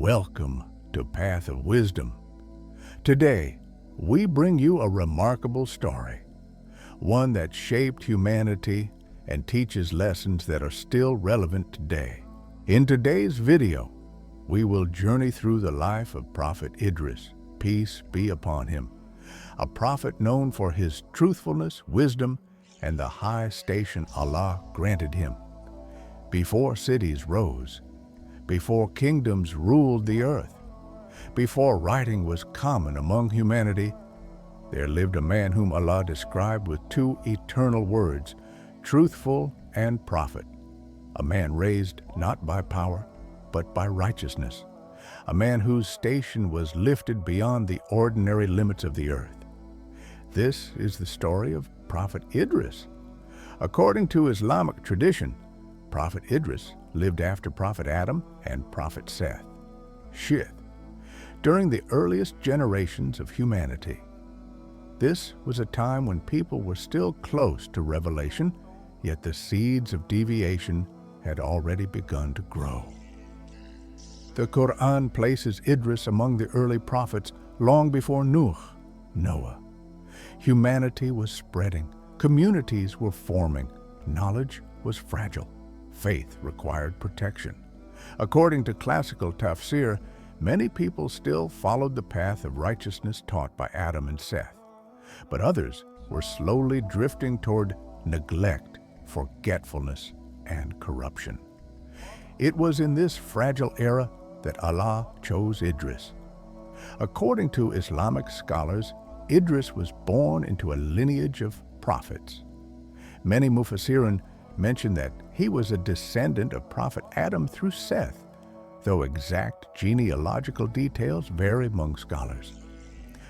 Welcome to Path of Wisdom. Today, we bring you a remarkable story, one that shaped humanity and teaches lessons that are still relevant today. In today's video, we will journey through the life of Prophet Idris, peace be upon him, a prophet known for his truthfulness, wisdom, and the high station Allah granted him. Before cities rose, before kingdoms ruled the earth, before writing was common among humanity, there lived a man whom Allah described with two eternal words, truthful and prophet. A man raised not by power, but by righteousness. A man whose station was lifted beyond the ordinary limits of the earth. This is the story of Prophet Idris. According to Islamic tradition, Prophet Idris lived after Prophet Adam and Prophet Seth, Shith, during the earliest generations of humanity. This was a time when people were still close to revelation, yet the seeds of deviation had already begun to grow. The Quran places Idris among the early prophets long before Noah. Humanity was spreading, communities were forming, knowledge was fragile. Faith required protection. According to classical tafsir, many people still followed the path of righteousness taught by Adam and Seth, but others were slowly drifting toward neglect, forgetfulness, and corruption. It was in this fragile era that Allah chose Idris. According to Islamic scholars, Idris was born into a lineage of prophets. Many mufassirin mention that he was a descendant of Prophet Adam through Seth, though exact genealogical details vary among scholars.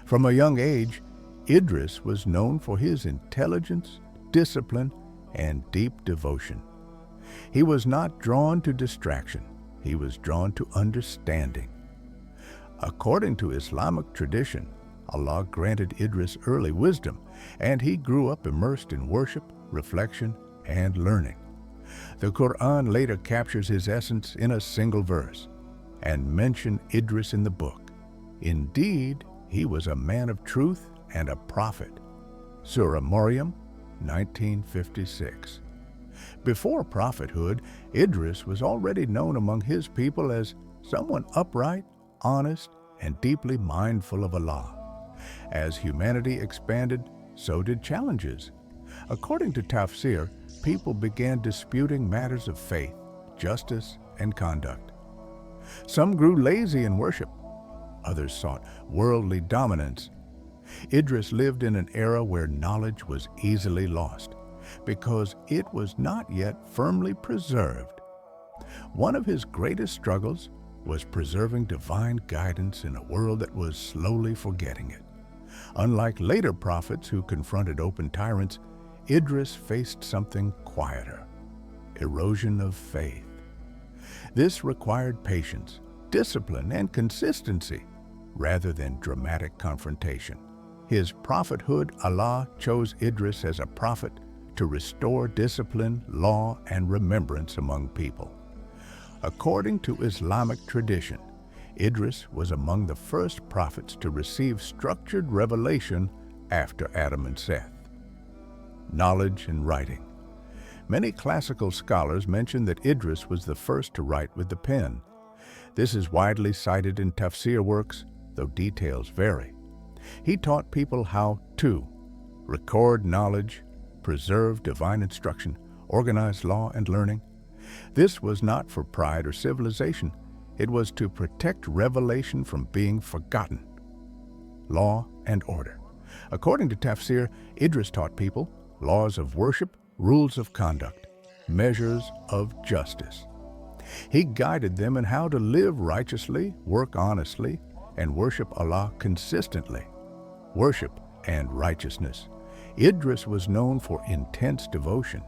From a young age, Idris was known for his intelligence, discipline, and deep devotion. He was not drawn to distraction, he was drawn to understanding. According to Islamic tradition, Allah granted Idris early wisdom, and he grew up immersed in worship, reflection, and learning. The Quran later captures his essence in a single verse and mentioned Idris in the book. Indeed, he was a man of truth and a prophet. Surah Maryam, 1956. Before prophethood, Idris was already known among his people as someone upright, honest, and deeply mindful of Allah. As humanity expanded, so did challenges. According to tafsir, people began disputing matters of faith, justice, and conduct. Some grew lazy in worship. Others sought worldly dominance. Idris lived in an era where knowledge was easily lost because it was not yet firmly preserved. One of his greatest struggles was preserving divine guidance in a world that was slowly forgetting it. Unlike later prophets who confronted open tyrants, Idris faced something quieter, erosion of faith. This required patience, discipline, and consistency rather than dramatic confrontation. His prophethood, Allah chose Idris as a prophet to restore discipline, law, and remembrance among people. According to Islamic tradition, Idris was among the first prophets to receive structured revelation after Adam and Seth. Knowledge and writing. Many classical scholars mention that Idris was the first to write with the pen. This is widely cited in tafsir works, though details vary. He taught people how to record knowledge, preserve divine instruction, organize law and learning. This was not for pride or civilization. It was to protect revelation from being forgotten. Law and order. According to tafsir, Idris taught people laws of worship, rules of conduct, measures of justice. He guided them in how to live righteously, work honestly, and worship Allah consistently. Worship and righteousness. Idris was known for intense devotion.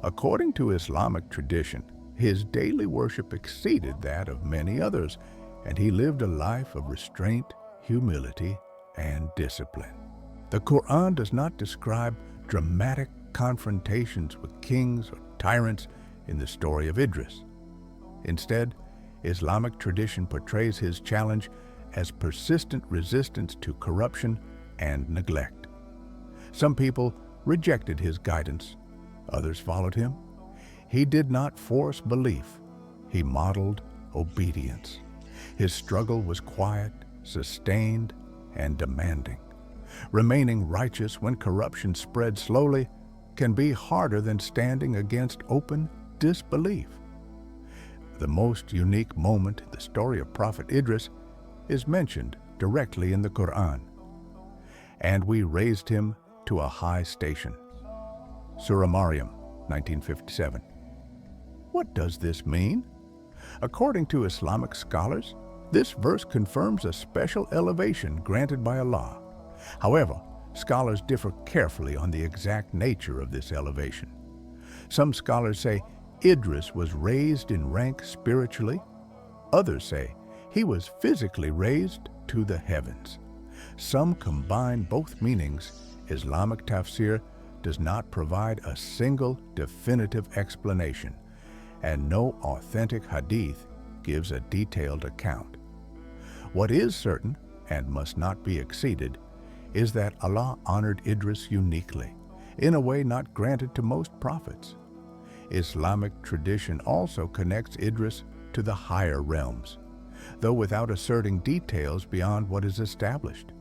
According to Islamic tradition, his daily worship exceeded that of many others, and he lived a life of restraint, humility, and discipline. The Quran does not describe dramatic confrontations with kings or tyrants in the story of Idris. Instead, Islamic tradition portrays his challenge as persistent resistance to corruption and neglect. Some people rejected his guidance, others followed him. He did not force belief, he modeled obedience. His struggle was quiet, sustained, and demanding. Remaining righteous when corruption spreads slowly can be harder than standing against open disbelief. The most unique moment in the story of Prophet Idris is mentioned directly in the Quran. And we raised him to a high station. Surah Maryam, 1957. What does this mean? According to Islamic scholars, this verse confirms a special elevation granted by Allah. However, scholars differ carefully on the exact nature of this elevation. Some scholars say Idris was raised in rank spiritually. Others say he was physically raised to the heavens. Some combine both meanings. Islamic tafsir does not provide a single definitive explanation, and no authentic hadith gives a detailed account. What is certain, and must not be exceeded, is that Allah honored Idris uniquely, in a way not granted to most prophets. Islamic tradition also connects Idris to the higher realms, though without asserting details beyond what is established.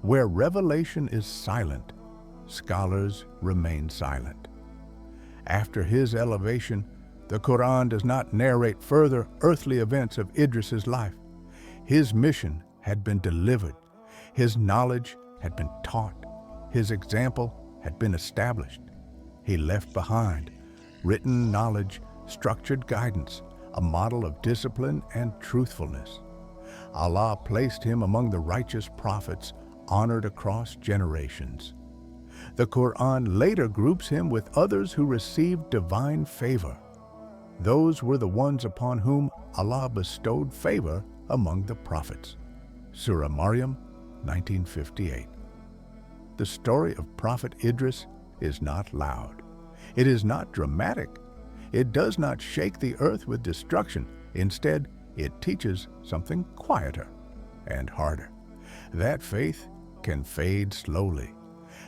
Where revelation is silent, scholars remain silent. After his elevation, the Quran does not narrate further earthly events of Idris's life. His mission had been delivered. His knowledge had been taught. His example had been established. He left behind written knowledge, structured guidance, a model of discipline and truthfulness. Allah placed him among the righteous prophets, honored across generations. The Quran later groups him with others who received divine favor. Those were the ones upon whom Allah bestowed favor among the prophets. Surah Maryam, 1958. The story of Prophet Idris is not loud. It is not dramatic. It does not shake the earth with destruction. Instead, it teaches something quieter and harder. That faith can fade slowly.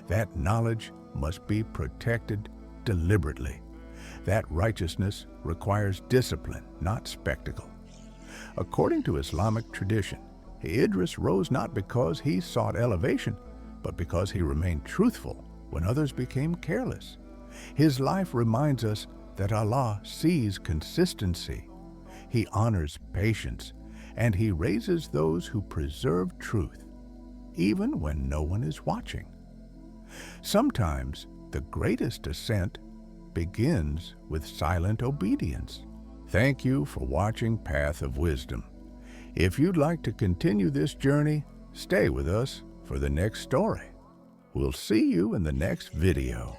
That knowledge must be protected deliberately. That righteousness requires discipline, not spectacle. According to Islamic tradition, Idris rose not because he sought elevation, but because he remained truthful when others became careless. His life reminds us that Allah sees consistency. He honors patience, and He raises those who preserve truth, even when no one is watching. Sometimes the greatest ascent begins with silent obedience. Thank you for watching Path of Wisdom. If you'd like to continue this journey, stay with us for the next story. We'll see you in the next video.